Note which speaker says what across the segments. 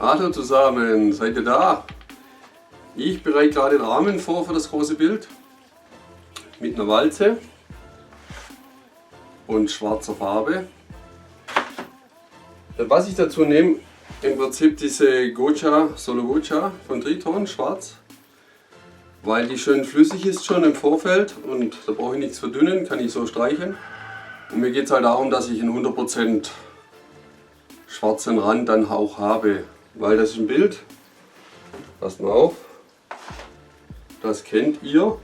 Speaker 1: Hallo zusammen, seid ihr da? Ich bereite gerade den Rahmen vor für das große Bild mit einer Walze und schwarzer Farbe. Was ich dazu nehme, im Prinzip diese Gocha, Solo Gocha von Triton, schwarz, weil die schön flüssig ist schon im Vorfeld und da brauche ich nichts verdünnen, kann ich so streichen. Und mir geht es halt darum, dass ich einen 100% schwarzen Rand dann auch habe, weil das ist ein Bild, passt mal auf, das kennt ihr.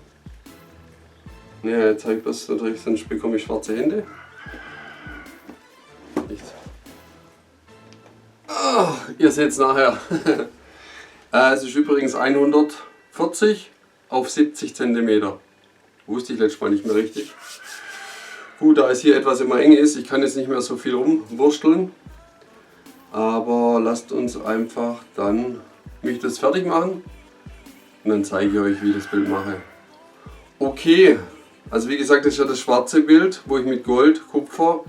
Speaker 1: Ja, jetzt zeigt das natürlich, sonst bekomme ich schwarze Hände. Ah, ihr seht es nachher. Es ist übrigens 140 auf 70 cm. Wusste ich letztes Mal nicht mehr richtig. Gut, da es hier etwas immer eng ist, ich kann jetzt nicht mehr so viel rumwursteln. Aber lasst uns einfach dann mich das fertig machen und dann zeige ich euch, wie ich das Bild mache. Okay, also wie gesagt, das ist ja das schwarze Bild, wo ich mit Gold, Kupfer,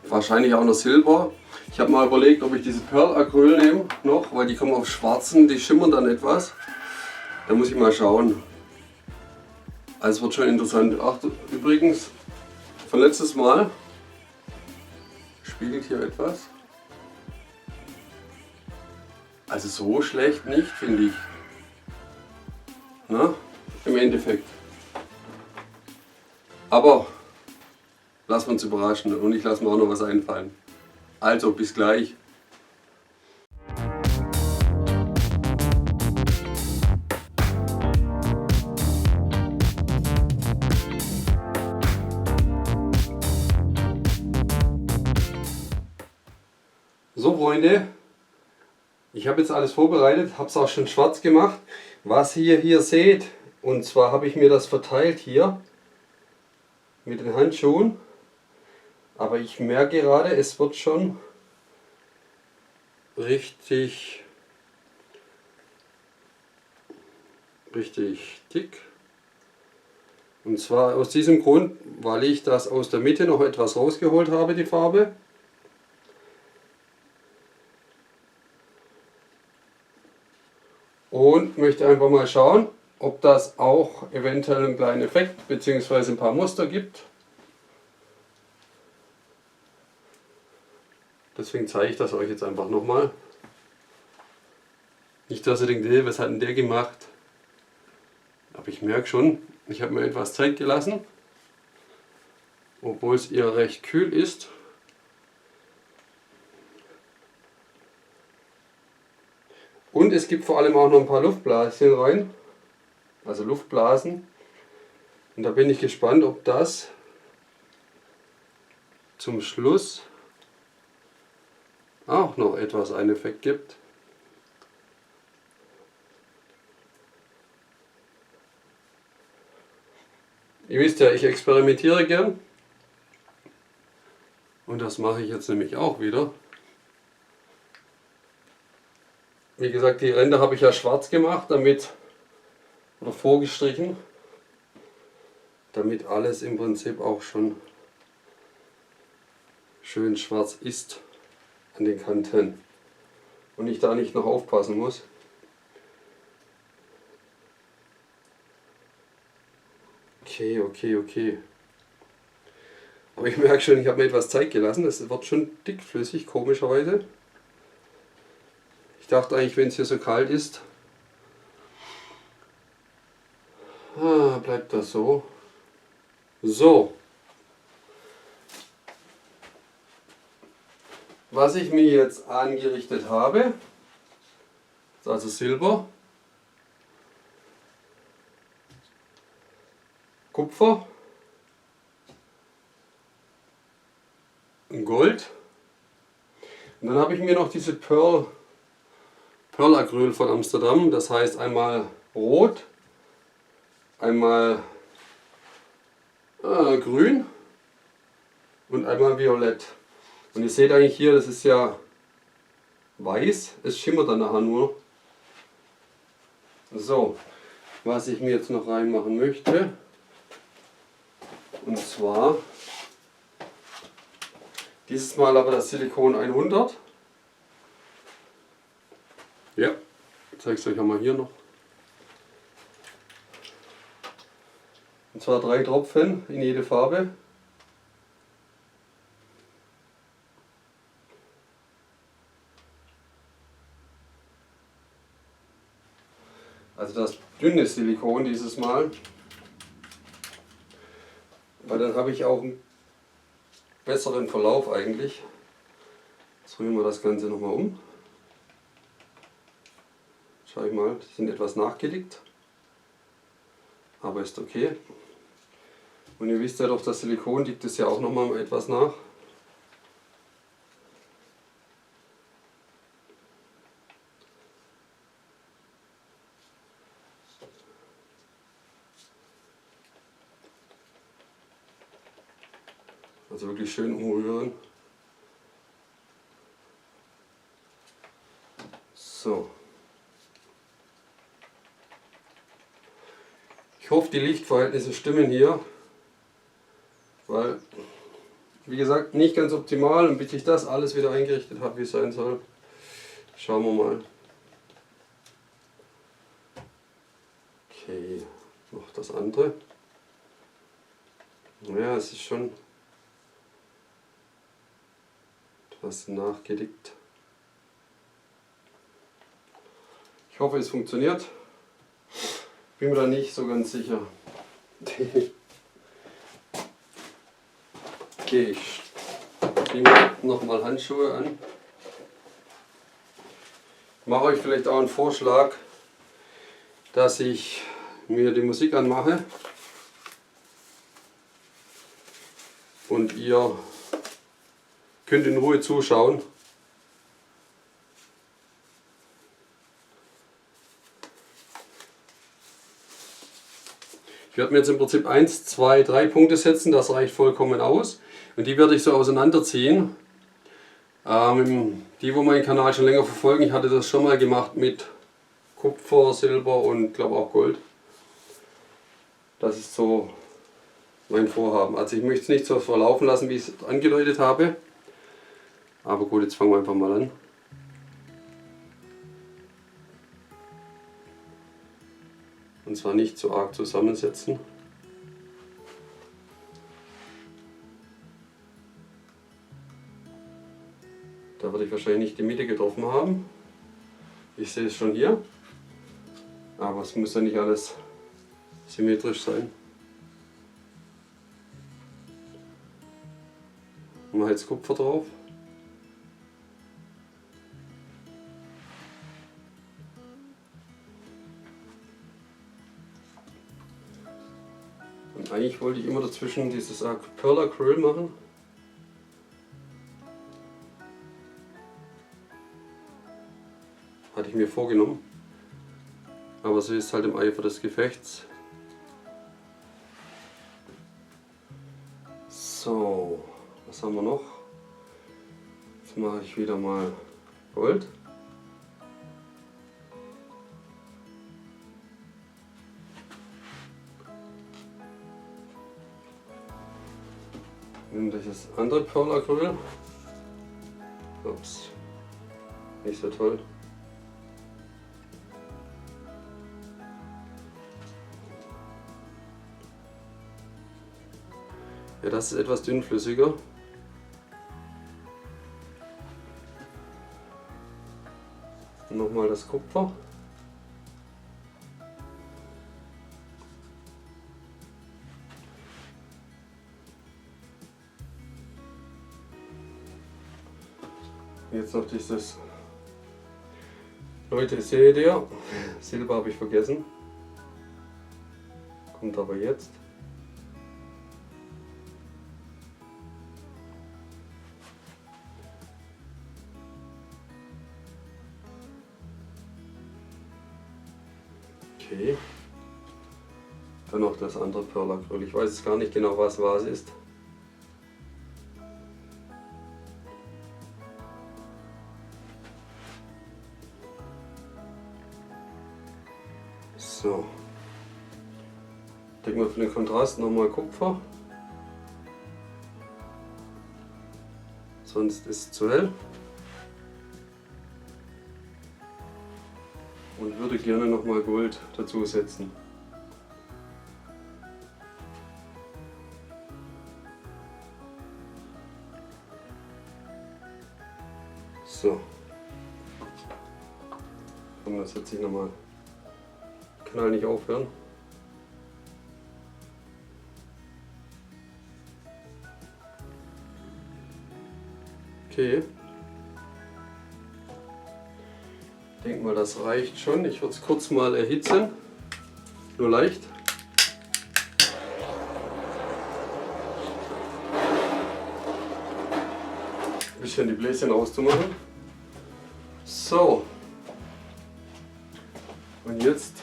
Speaker 1: wahrscheinlich auch noch Silber. Ich habe mal überlegt, ob ich diese Pearl Acryl nehme noch, weil die kommen auf schwarzen, die schimmern dann etwas. Da muss ich mal schauen. Also es wird schon interessant. Ach, übrigens, von letztes Mal spiegelt hier etwas. Also so schlecht nicht, finde ich. Na, im Endeffekt. Aber lassen wir uns überraschen und ich lasse mir auch noch was einfallen. Also bis gleich. So Freunde, ich habe jetzt alles vorbereitet, habe es auch schon schwarz gemacht. Was ihr hier seht, und zwar habe ich mir das verteilt hier mit den Handschuhen. Aber ich merke gerade, es wird schon richtig dick. Und zwar aus diesem Grund, weil ich das aus der Mitte noch etwas rausgeholt habe, die Farbe. Und möchte einfach mal schauen, ob das auch eventuell einen kleinen Effekt bzw. ein paar Muster gibt. Deswegen zeige ich das euch jetzt einfach nochmal. Nicht, dass ihr denkt, hey, was hat denn der gemacht? Aber ich merke schon, ich habe mir etwas Zeit gelassen, obwohl es eher recht kühl ist. Und es gibt vor allem auch noch ein paar Luftblaschen rein, also Luftblasen. Und da bin ich gespannt, ob das zum Schluss auch noch etwas einen Effekt gibt. Ihr wisst ja, ich experimentiere gern. Und das mache ich jetzt nämlich auch wieder. Wie gesagt, die Ränder habe ich ja schwarz gemacht, oder vorgestrichen, damit alles im Prinzip auch schon schön schwarz ist an den Kanten und ich da nicht noch aufpassen muss. Okay. Aber ich merke schon, ich habe mir etwas Zeit gelassen. Es wird schon dickflüssig, komischerweise. Ich dachte eigentlich, wenn es hier so kalt ist, bleibt das so. So. Was ich mir jetzt angerichtet habe, ist also Silber, Kupfer, Gold und dann habe ich mir noch diese Pearl Acryl von Amsterdam, das heißt einmal rot, einmal grün und einmal violett. Und ihr seht eigentlich hier, das ist ja weiß, es schimmert dann nachher nur. So, was ich mir jetzt noch reinmachen möchte, und zwar dieses Mal aber das Silikon 100. Ja, ich zeige es euch einmal hier noch. Und zwar 3 Tropfen in jede Farbe. Also das dünne Silikon dieses Mal. Weil dann habe ich auch einen besseren Verlauf eigentlich. Jetzt rühren wir das Ganze nochmal um. Schau ich mal, die sind etwas nachgelegt. Aber ist okay. Und ihr wisst ja doch, das Silikon liegt es ja auch nochmal etwas nach. Also wirklich schön umrühren. So. Ich hoffe, die Lichtverhältnisse stimmen hier, weil, wie gesagt, nicht ganz optimal, und bis ich das alles wieder eingerichtet habe, wie es sein soll, schauen wir mal. Okay, noch das andere. Ja, es ist schon etwas nachgelegt. Ich hoffe, es funktioniert. Bin mir da nicht so ganz sicher. Okay, ich nehme nochmal Handschuhe an. Ich mache euch vielleicht auch einen Vorschlag, dass ich mir die Musik anmache und ihr könnt in Ruhe zuschauen. Ich werde mir jetzt im Prinzip 1, 2, 3 Punkte setzen, das reicht vollkommen aus. Und die werde ich so auseinanderziehen. Die, wo meinen Kanal schon länger verfolgen, ich hatte das schon mal gemacht mit Kupfer, Silber und glaube auch Gold. Das ist so mein Vorhaben. Also ich möchte es nicht so verlaufen lassen, wie ich es angedeutet habe. Aber gut, jetzt fangen wir einfach mal an. Und zwar nicht zu arg zusammensetzen. Da werde ich wahrscheinlich nicht die Mitte getroffen haben. Ich sehe es schon hier. Aber es muss ja nicht alles symmetrisch sein. Ich mache jetzt Kupfer drauf. Und eigentlich wollte ich immer dazwischen dieses Pearl Acryl machen. Hatte ich mir vorgenommen. Aber so ist halt im Eifer des Gefechts. So, was haben wir noch? Jetzt mache ich wieder mal Gold. Nehme das andere Pearl Acryl. Ups, nicht so toll. Ja, das ist etwas dünnflüssiger. Nochmal das Kupfer. Jetzt noch dieses, Leute, seht ihr, Silber habe ich vergessen, kommt aber jetzt. Okay, dann noch das andere Pearl Acryl. Ich weiß jetzt gar nicht genau, was ist. So, denken wir für den Kontrast nochmal Kupfer, sonst ist es zu hell. und würde gerne nochmal Gold dazu setzen. So. Und das setze ich nochmal. Kanal nicht aufhören. Okay. Ich denke mal, das reicht schon. Ich würde es kurz mal erhitzen. Nur leicht. Ein bisschen die Bläschen auszumachen. So. Und jetzt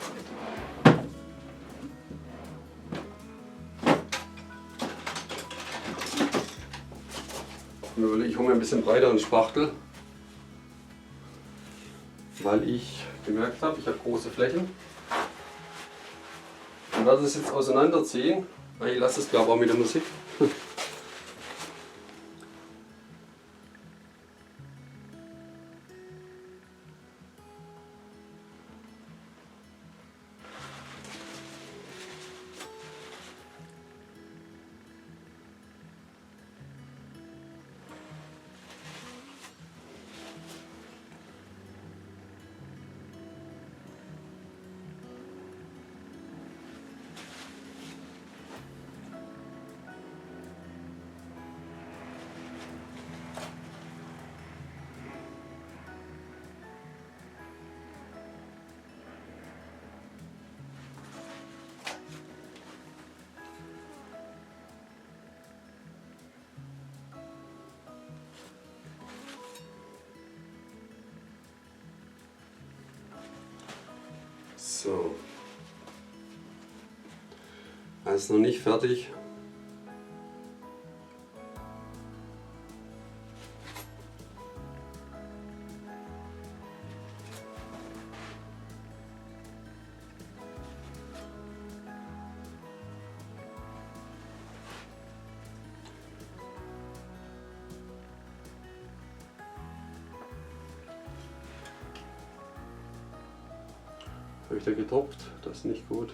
Speaker 1: ich hole mir ein bisschen breiteren Spachtel, weil ich gemerkt habe, ich habe große Flächen und werde es jetzt auseinanderziehen. Ich lasse es glaube auch mit der Musik. So, alles noch nicht fertig. Habe ich da getoppt? Das ist nicht gut.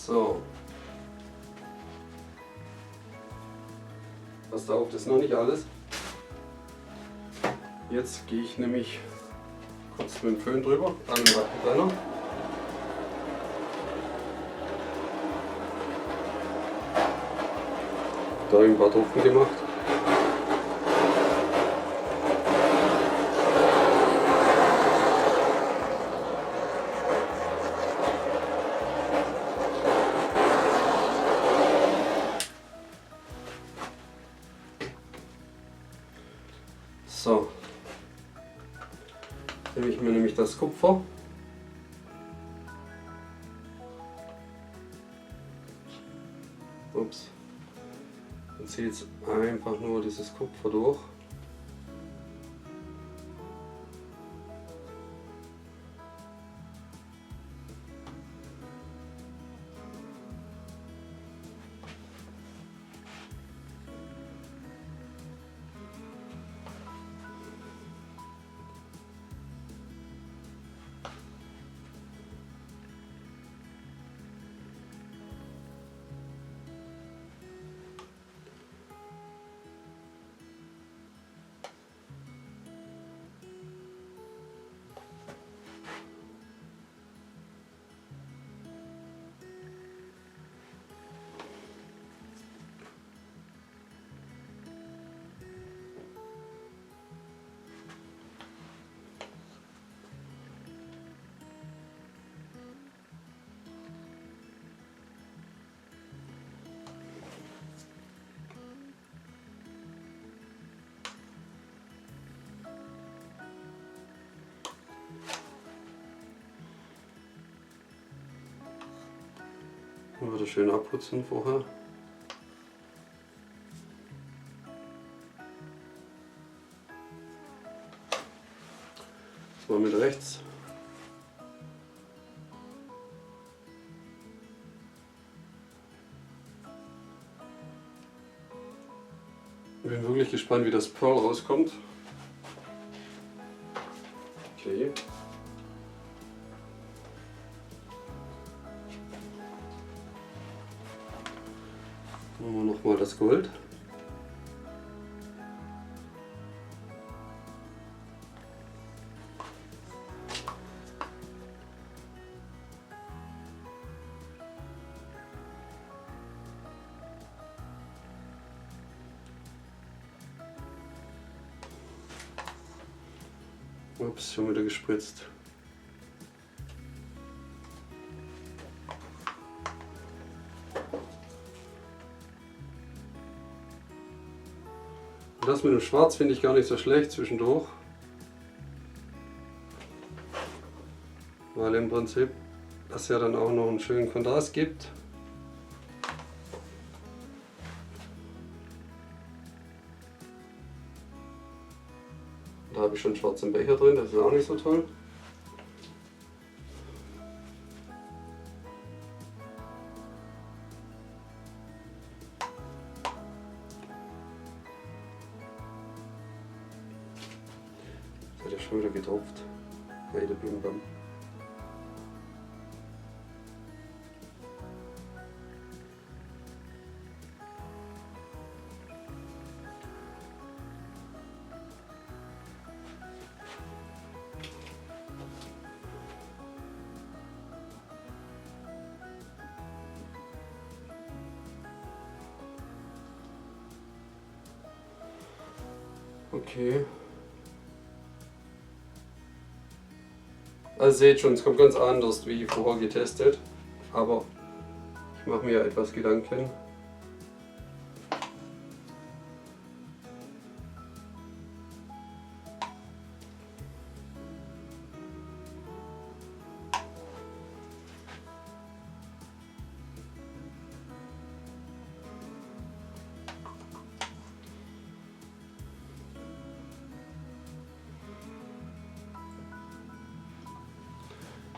Speaker 1: So. Passt auf, das ist noch nicht alles. Jetzt gehe ich nämlich kurz mit dem Föhn drüber, dann mit dem Trenner. Da habe ich ein paar Tropfen gemacht. So, nehme ich mir nämlich das Kupfer. Ups. Und ziehe jetzt einfach nur dieses Kupfer durch. Und wieder schön abputzen vorher. So, mit rechts. Ich bin wirklich gespannt, wie das Pearl rauskommt. Okay. Machen wir nochmal das Gold. Ups, schon wieder gespritzt. Das mit dem Schwarz finde ich gar nicht so schlecht zwischendurch. Weil im Prinzip das ja dann auch noch einen schönen Kontrast gibt. Da habe ich schon schwarzen Becher drin, das ist auch nicht so toll. Das hat ja schon wieder getropft. Hey, der Bimbam. Okay. Also seht schon, es kommt ganz anders wie vorher getestet, aber ich mache mir etwas Gedanken.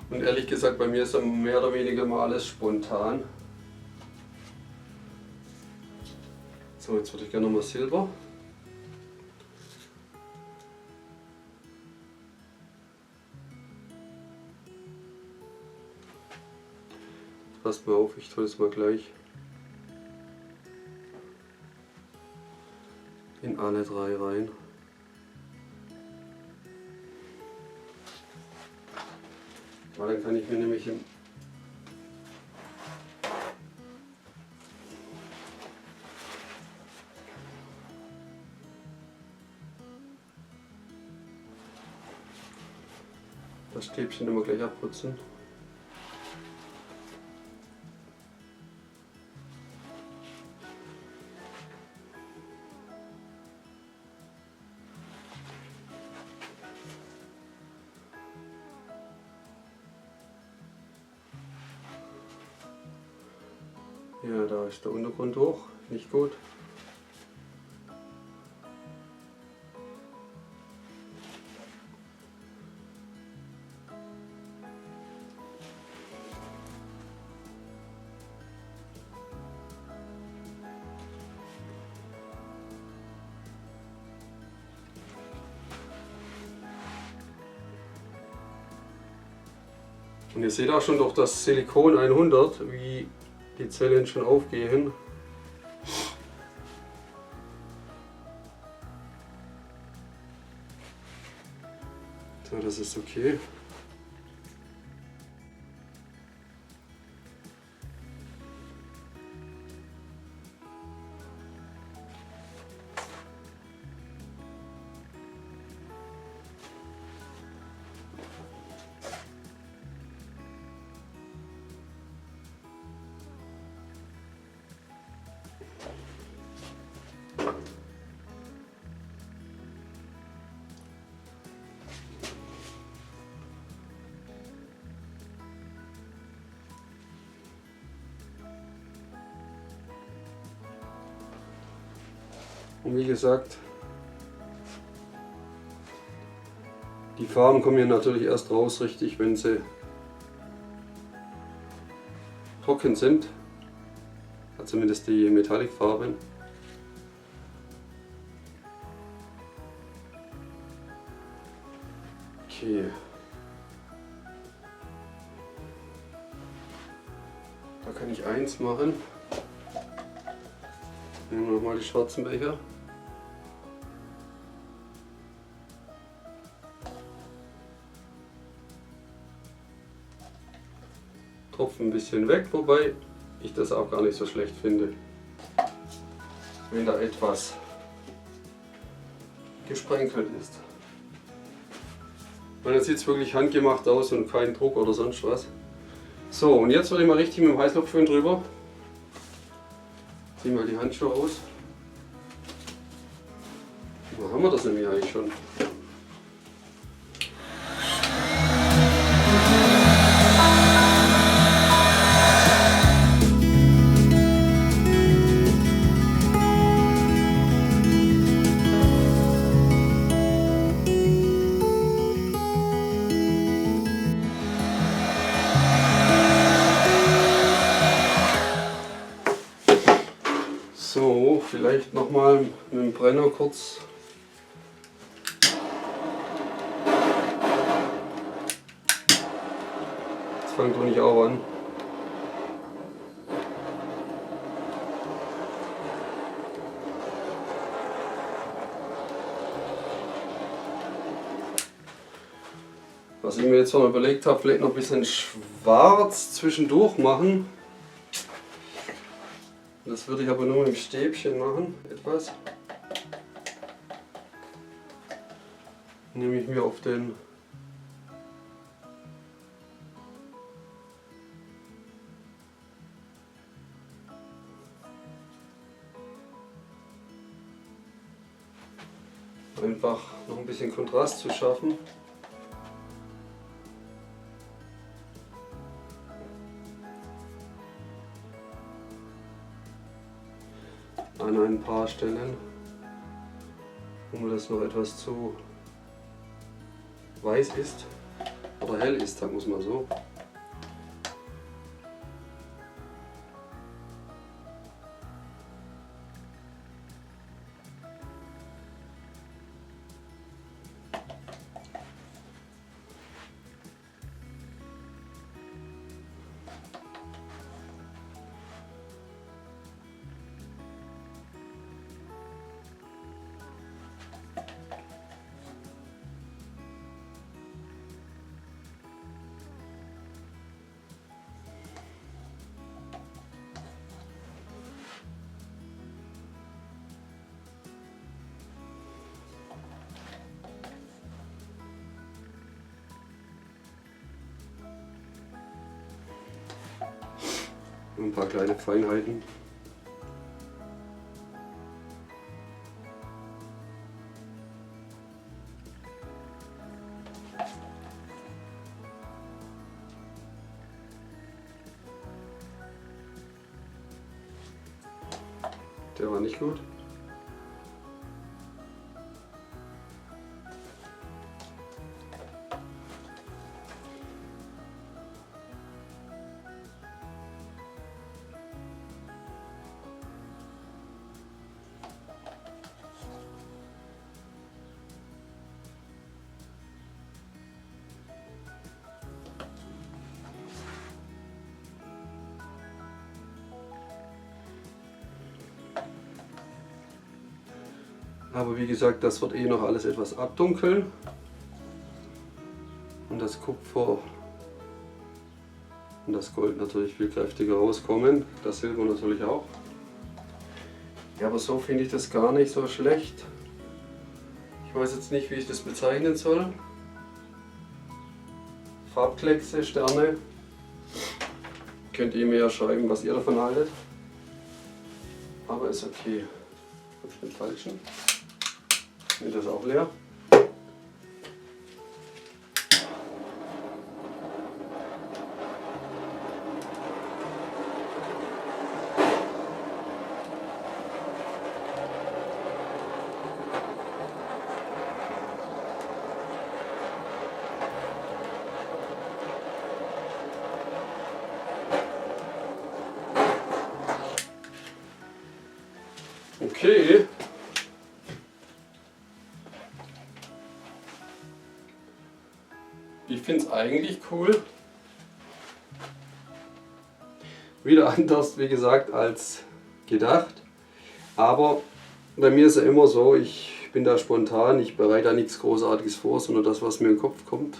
Speaker 1: Und ehrlich gesagt, bei mir ist mehr oder weniger mal alles spontan. So, jetzt würde ich gerne nochmal Silber. Passt mal auf, ich tue es mal gleich in alle drei rein. Weil dann kann ich mir nämlich das Stäbchen immer gleich abputzen. Ja, da ist der Untergrund hoch, nicht gut. Und ihr seht auch schon durch das Silikon 100, wie die Zellen schon aufgehen. So, das ist okay. Und wie gesagt, die Farben kommen hier natürlich erst raus richtig, wenn sie trocken sind. Also zumindest die Metallic-Farben. Okay. Da kann ich eins machen. Nehmen wir nochmal die schwarzen Becher. Tropfen ein bisschen weg, wobei ich das auch gar nicht so schlecht finde, wenn da etwas gesprenkelt ist. Und jetzt sieht es wirklich handgemacht aus und kein Druck oder sonst was. So, und jetzt würde ich mal richtig mit dem Heißluftföhn drüber. Zieh mal die Handschuhe aus. Da haben wir das nämlich eigentlich schon. So, vielleicht nochmal mit dem Brenner kurz. Jetzt fängt doch nicht auch an. Was ich mir jetzt noch überlegt habe, vielleicht noch ein bisschen schwarz zwischendurch machen. Das würde ich aber nur mit dem Stäbchen machen, etwas. Nehme ich mir auf den einfach noch ein bisschen Kontrast zu schaffen. An ein paar Stellen, wo mir das noch etwas zu weiß ist oder hell ist, sagen wir es mal so. Ein paar kleine Feinheiten. Der war nicht gut. Aber wie gesagt, das wird noch alles etwas abdunkeln und das Kupfer und das Gold natürlich viel kräftiger rauskommen, das Silber natürlich auch. Ja, aber so finde ich das gar nicht so schlecht. Ich weiß jetzt nicht, wie ich das bezeichnen soll. Farbkleckse, Sterne. Könnt ihr mir ja schreiben, was ihr davon haltet. Aber ist okay. Habe ich den falschen? Ist das auch leer? Okay. Ich finde es eigentlich cool. Wieder anders, wie gesagt, als gedacht. Aber bei mir ist ja immer so, ich bin da spontan, ich bereite da nichts Großartiges vor, sondern das, was mir in den Kopf kommt.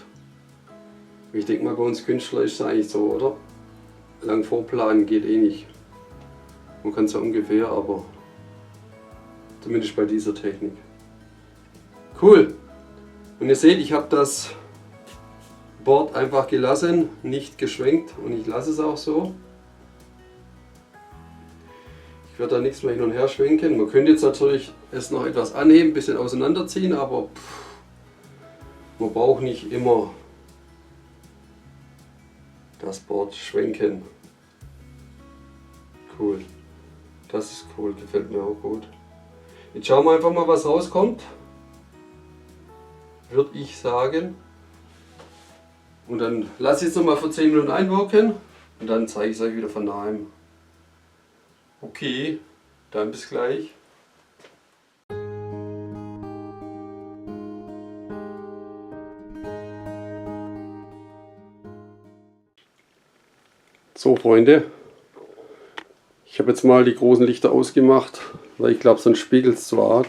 Speaker 1: Ich denke mal, bei uns Künstlern ist es eigentlich so, oder? Lang vorplanen geht eh nicht. Man kann es ja ungefähr, aber zumindest bei dieser Technik. Cool! Und ihr seht, ich habe das Board einfach gelassen, nicht geschwenkt und ich lasse es auch so. Ich werde da nichts mehr hin und her schwenken. Man könnte jetzt natürlich es noch etwas anheben, ein bisschen auseinanderziehen, aber man braucht nicht immer das Board schwenken. Cool. Das ist cool, gefällt mir auch gut. Jetzt schauen wir einfach mal, was rauskommt. Würde ich sagen. Und dann lasse ich es nochmal für 10 Minuten einwirken und dann zeige ich es euch wieder von nahem. Okay, dann bis gleich. So Freunde, ich habe jetzt mal die großen Lichter ausgemacht, weil ich glaube, sonst spiegelt es zu arg.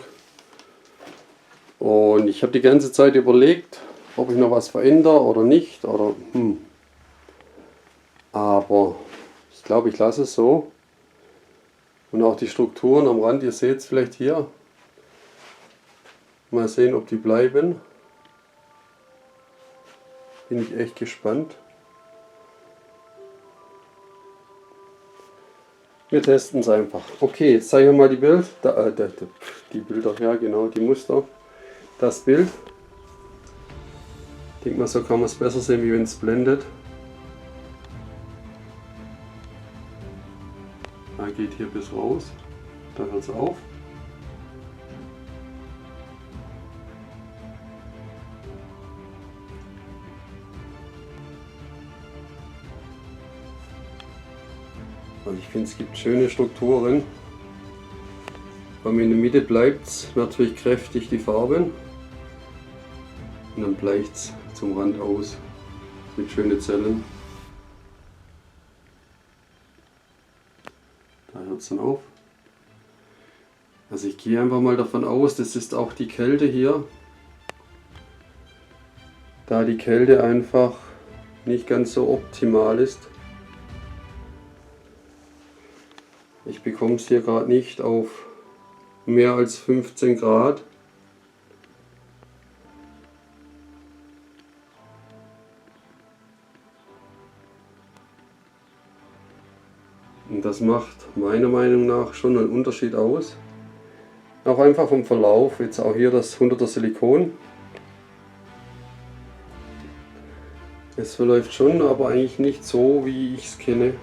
Speaker 1: Und ich habe die ganze Zeit überlegt, ob ich noch was verändere oder nicht. Aber ich glaube, ich lasse es so. Und auch die Strukturen am Rand, ihr seht es vielleicht hier. Mal sehen, ob die bleiben. Bin ich echt gespannt. Wir testen es einfach. Okay, jetzt zeige ich mal die Bilder, ja genau, die Muster. Das Bild. Ich denke mal, so kann man es besser sehen, wie wenn es blendet. Da geht hier bis raus. Da hört es auf. Also ich finde, es gibt schöne Strukturen. Bei mir in der Mitte bleibt es natürlich kräftig die Farben. Und dann bleicht es zum Rand aus mit schönen Zellen. Da hört es dann auf. Also ich gehe einfach mal davon aus, das ist auch die Kälte hier. Da die Kälte einfach nicht ganz so optimal ist. Ich bekomme es hier gerade nicht auf mehr als 15 Grad. Und das macht meiner Meinung nach schon einen Unterschied aus. Auch einfach vom Verlauf, jetzt auch hier das 100er Silikon. Es verläuft schon, aber eigentlich nicht so, wie ich es kenne.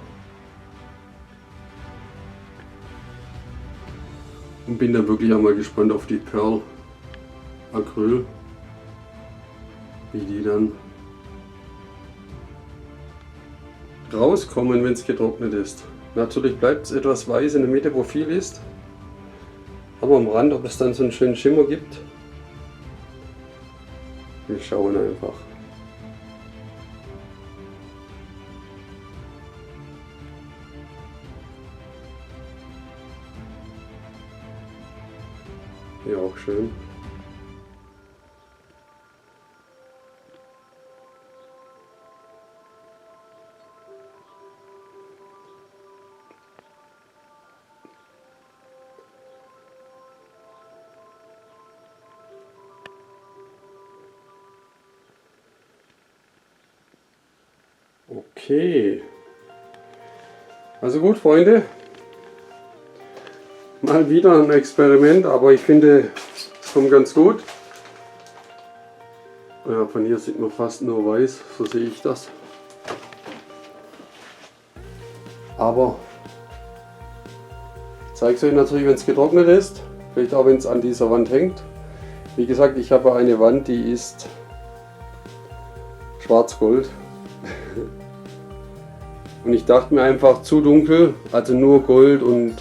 Speaker 1: Und bin dann wirklich einmal gespannt auf die Perl Acryl, wie die dann rauskommen, wenn es getrocknet ist. Natürlich bleibt es etwas weiß in der Mitte, wo viel ist, aber am Rand, ob es dann so einen schönen Schimmer gibt. Wir schauen einfach. Hier auch schön. Okay. Also gut, Freunde. Mal wieder ein Experiment, aber ich finde, es kommt ganz gut. Ja, von hier sieht man fast nur weiß, so sehe ich das. Aber ich zeige es euch natürlich, wenn es getrocknet ist, vielleicht auch wenn es an dieser Wand hängt. Wie gesagt, ich habe eine Wand, die ist schwarz-gold. Und ich dachte mir einfach zu dunkel, also nur Gold und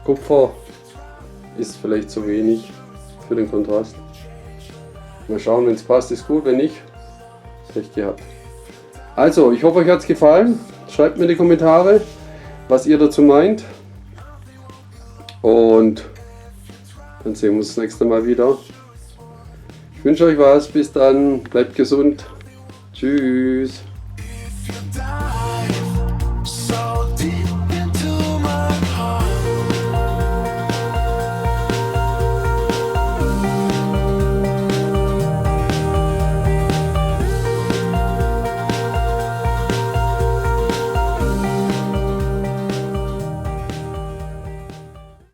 Speaker 1: Kupfer ist vielleicht zu wenig für den Kontrast. Mal schauen, wenn es passt, ist gut, wenn nicht, Pech gehabt. Also, ich hoffe, euch hat es gefallen. Schreibt mir in die Kommentare, was ihr dazu meint. Und dann sehen wir uns das nächste Mal wieder. Ich wünsche euch was. Bis dann. Bleibt gesund. Tschüss.